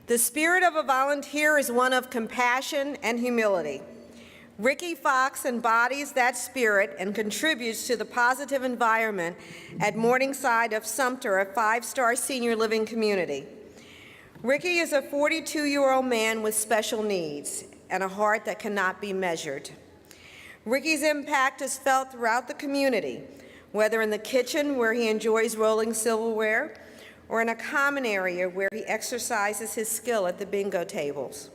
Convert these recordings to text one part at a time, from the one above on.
The spirit of a volunteer is one of compassion and humility. Ricky Fox embodies that spirit and contributes to the positive environment at Morningside of Sumter, a 5-star senior living community. Ricky is a 42-year-old man with special needs and a heart that cannot be measured. Ricky's impact is felt throughout the community, whether in the kitchen where he enjoys rolling silverware, or in a common area where he exercises his skill at the bingo tables.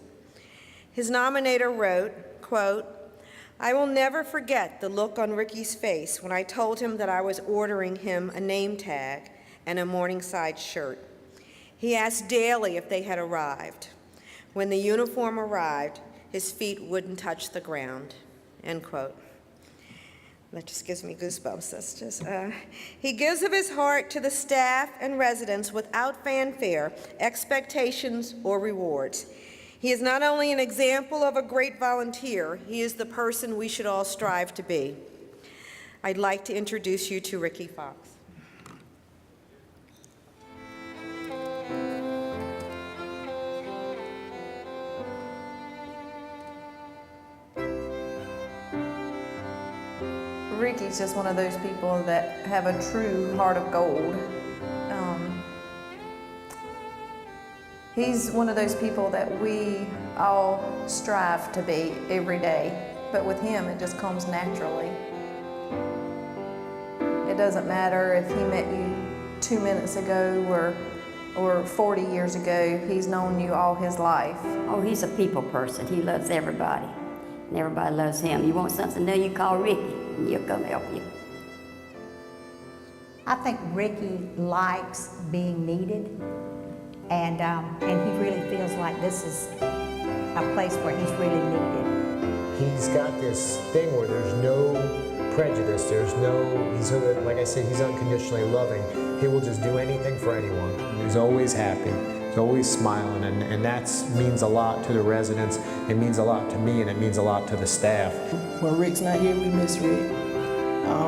His nominator wrote, quote, "I will never forget the look on Ricky's face when I told him that I was ordering him a name tag and a Morningside shirt. He asked daily if they had arrived. When the uniform arrived, his feet wouldn't touch the ground," end quote. That just gives me goosebumps. That's just, he gives of his heart to the staff and residents without fanfare, expectations, or rewards. He is not only an example of a great volunteer, he is the person we should all strive to be. I'd like to introduce you to Ricky Fox. Ricky's just one of those people that have a true heart of gold. He's one of those people that we all strive to be every day, but with him it just comes naturally. It doesn't matter if he met you 2 minutes ago or 40 years ago, he's known you all his life. Oh, he's a people person. He loves everybody, and everybody loves him. You want something new, you call Ricky, and he'll come help you. I think Ricky likes being needed, and he really feels like this is a place where he's really needed. He's got this thing where there's no prejudice, like I said, he's unconditionally loving. He will just do anything for anyone. He's always happy, he's always smiling, and that means a lot to the residents, it means a lot to me, and it means a lot to the staff. When Rick's not here, we miss Rick.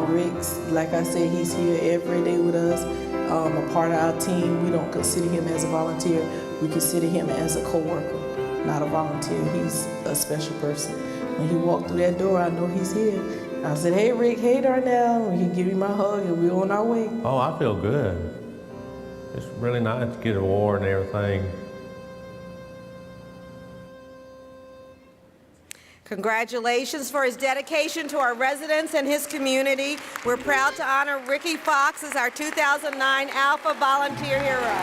Rick's, like I said, he's here every day with us, a part of our team. We don't consider him as a volunteer, we consider him as a co-worker, not a volunteer. He's a special person. When he walked through that door, I know he's here. I said, "Hey Rick, hey Darnel," and he give me my hug and we're on our way. Oh, I feel good. It's really nice to get an award and everything. Congratulations for his dedication to our residents and his community. We're proud to honor Ricky Fox as our 2009 Alpha Volunteer Hero.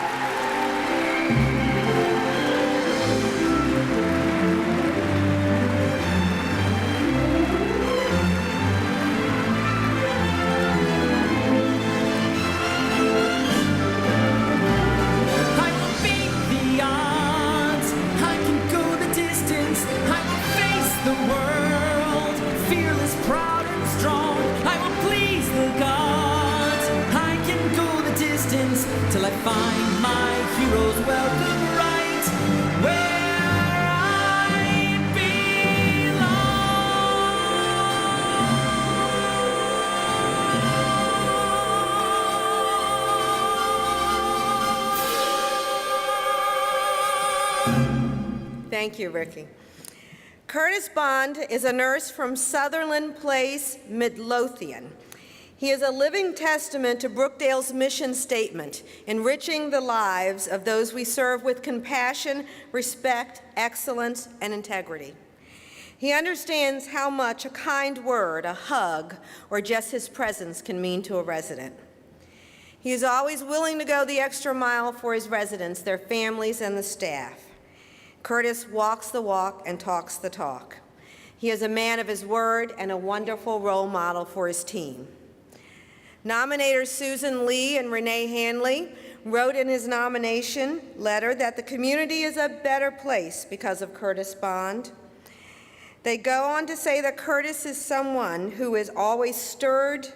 Till I find my heroes welcome right where I belong. Thank you, Ricky. Curtis Bond is a nurse from Sutherland Place, Midlothian. He is a living testament to Brookdale's mission statement, enriching the lives of those we serve with compassion, respect, excellence, and integrity. He understands how much a kind word, a hug, or just his presence can mean to a resident. He is always willing to go the extra mile for his residents, their families, and the staff. Curtis walks the walk and talks the talk. He is a man of his word and a wonderful role model for his team. Nominators Susan Lee and Renee Hanley wrote in his nomination letter that the community is a better place because of Curtis Bond. They go on to say that Curtis is someone who is always stirred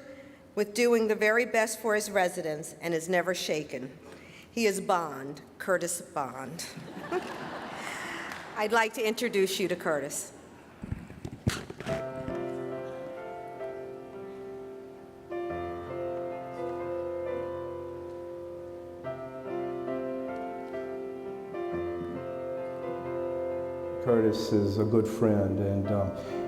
with doing the very best for his residents and is never shaken. He is Bond, Curtis Bond. I'd like to introduce you to Curtis. Curtis is a good friend, and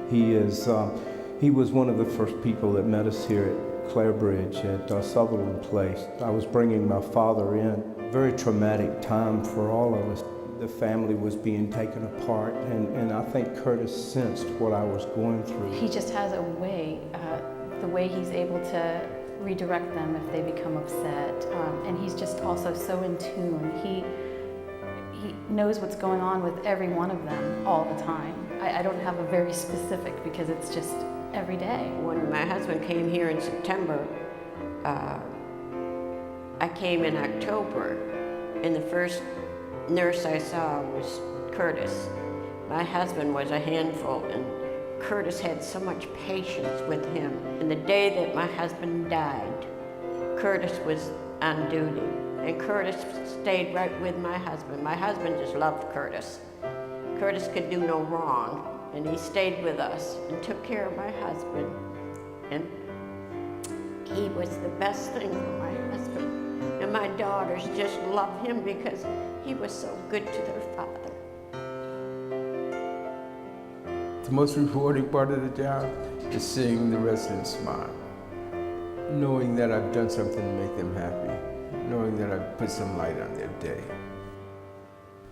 he was one of the first people that met us here at Clare Bridge at Sutherland Place. I was bringing my father in. Very traumatic time for all of us. The family was being taken apart, and I think Curtis sensed what I was going through. He just has a way, the way he's able to redirect them if they become upset, and he's just also so in tune. He knows what's going on with every one of them all the time. I don't have a very specific because it's just every day. When my husband came here in September, I came in October, and the first nurse I saw was Curtis. My husband was a handful, and Curtis had so much patience with him. And the day that my husband died, Curtis was on duty, and Curtis stayed right with my husband. My husband just loved Curtis. Curtis could do no wrong, and he stayed with us and took care of my husband. And he was the best thing for my husband. And my daughters just love him because he was so good to their father. The most rewarding part of the job is seeing the residents smile. Knowing that I've done something to make them happy. Knowing that I've put some light on their day.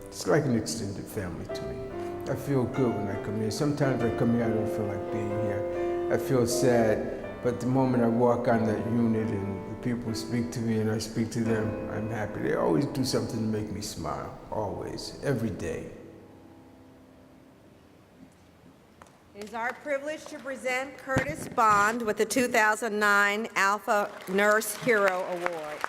It's like an extended family to me. I feel good when I come here. Sometimes I come here, I don't feel like being here. I feel sad, but the moment I walk on that unit and the people speak to me and I speak to them, I'm happy. They always do something to make me smile, always, every day. It is our privilege to present Curtis Bond with the 2009 Alpha Nurse Hero Award.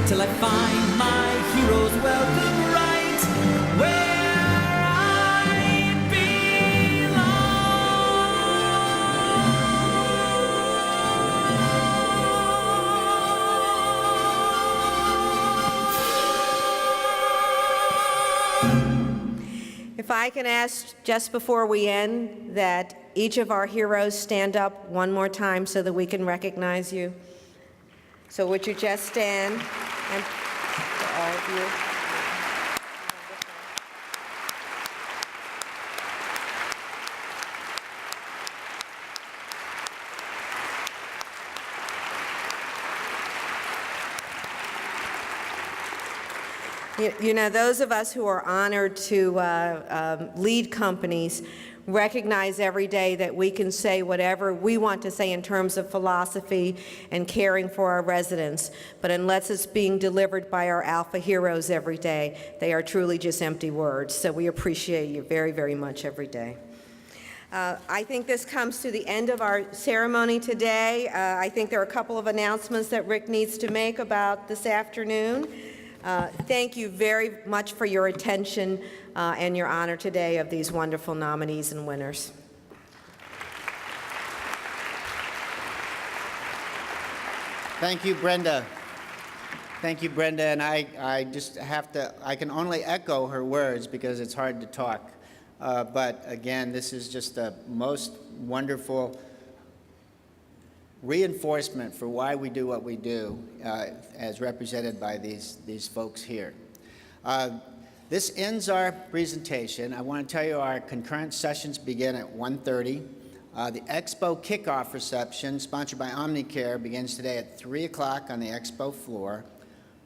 Till I find my hero's welcome right where I belong. If I can ask just before we end that each of our heroes stand up one more time so that we can recognize you. So would you just stand, and for all of you. You know, those of us who are honored to lead companies recognize every day that we can say whatever we want to say in terms of philosophy and caring for our residents, but unless it's being delivered by our Alpha heroes every day, they are truly just empty words. So we appreciate you very, very much every day. I think this comes to the end of our ceremony today. I think there are a couple of announcements that Rick needs to make about this afternoon. Thank you very much for your attention and your honor today of these wonderful nominees and winners. Thank you, Brenda. Thank you, Brenda. And I just have to, I can only echo her words because it's hard to talk. But again, this is just the most wonderful reinforcement for why we do what we do, as represented by these folks here. This ends our presentation. I want to tell you our concurrent sessions begin at 1:30. The Expo kickoff reception, sponsored by Omnicare, begins today at 3 o'clock on the Expo floor.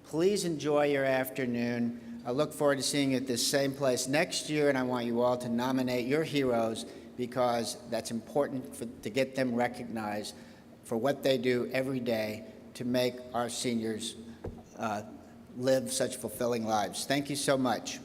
Please enjoy your afternoon. I look forward to seeing you at this same place next year, and I want you all to nominate your heroes because that's important to get them recognized for what they do every day to make our seniors live such fulfilling lives. Thank you so much.